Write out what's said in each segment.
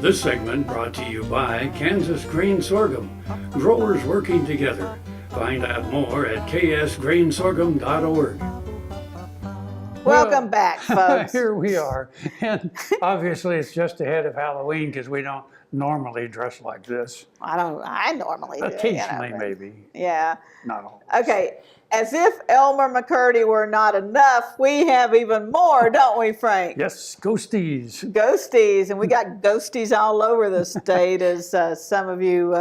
This segment brought to you by Kansas Grain Sorghum, growers working together. Find out more at ksgrainsorghum.org. Welcome back, folks. Here we are. And obviously it's just ahead of Halloween because we don't normally dress like this. I normally do. Occasionally, maybe. Yeah. Not always. Okay. As if Elmer McCurdy were not enough, we have even more, don't we, Frank? Yes, ghosties. Ghosties. And we got ghosties all over the state, as some of you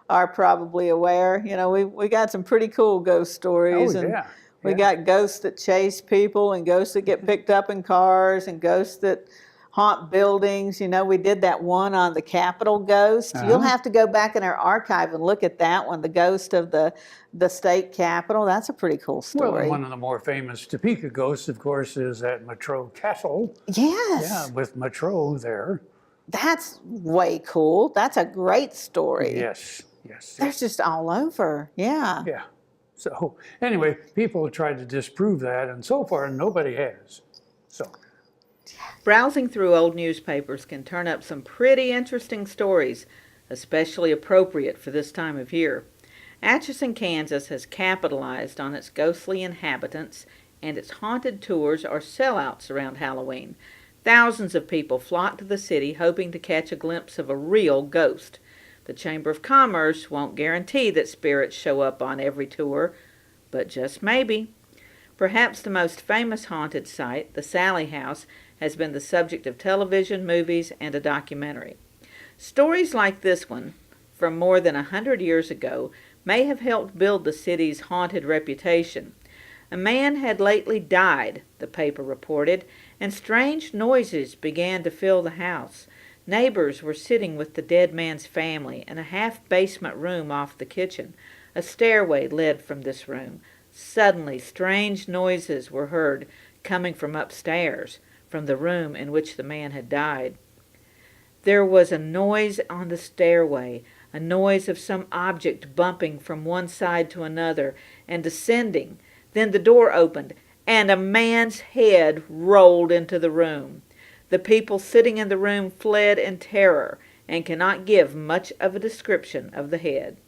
are probably aware. You know, we got some pretty cool ghost stories. Oh, and yeah. We got ghosts that chase people, and ghosts that get picked up in cars, and ghosts that haunt buildings. You know, we did that one on the Capitol ghost. You'll have to go back in our archive and look at that one, the ghost of the state capitol. That's a pretty cool story. Well, one of the more famous Topeka ghosts, of course, is at Metro Castle. Yes. Yeah, with Metro there. That's way cool. That's a great story. Yes. They're just all over. Yeah. Yeah. So anyway, people have tried to disprove that, and so far nobody has. So Browsing through old newspapers can turn up some pretty interesting stories, especially appropriate for this time of year. Atchison, Kansas has capitalized on its ghostly inhabitants, and its haunted tours are sellouts around Halloween. Thousands of people flock to the city hoping to catch a glimpse of a real ghost. The Chamber of Commerce won't guarantee that spirits show up on every tour, but just maybe. Perhaps the most famous haunted site, the Sallie House, has been the subject of television, movies, and a documentary. Stories like this one, from more than 100 years ago, may have helped build the city's haunted reputation. A man had lately died, the paper reported, and strange noises began to fill the house. Neighbors were sitting with the dead man's family in a half-basement room off the kitchen. A stairway led from this room. Suddenly, strange noises were heard coming from upstairs, from the room in which the man had died. There was a noise on the stairway, a noise of some object bumping from one side to another and descending. Then the door opened, and a man's head rolled into the room. The people sitting in the room fled in terror and cannot give much of a description of the head.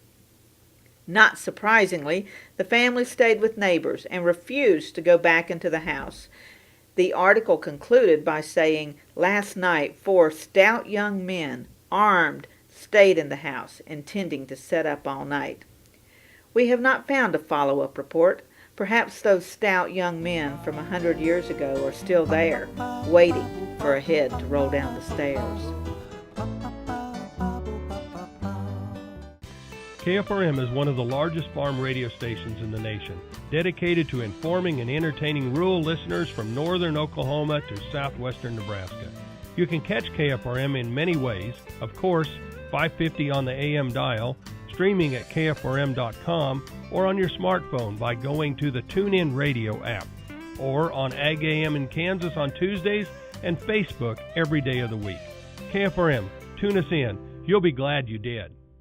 Not surprisingly, the family stayed with neighbors and refused to go back into the house. The article concluded by saying, "Last night 4 stout young men, armed, stayed in the house, intending to set up all night." We have not found a follow-up report. Perhaps those stout young men from 100 years ago are still there, waiting for a head to roll down the stairs. KFRM is one of the largest farm radio stations in the nation, dedicated to informing and entertaining rural listeners from northern Oklahoma to southwestern Nebraska. You can catch KFRM in many ways, of course, 550 on the AM dial, streaming at kfrm.com, or on your smartphone by going to the TuneIn Radio app, or on Ag AM in Kansas on Tuesdays and Facebook every day of the week. KFRM, tune us in. You'll be glad you did.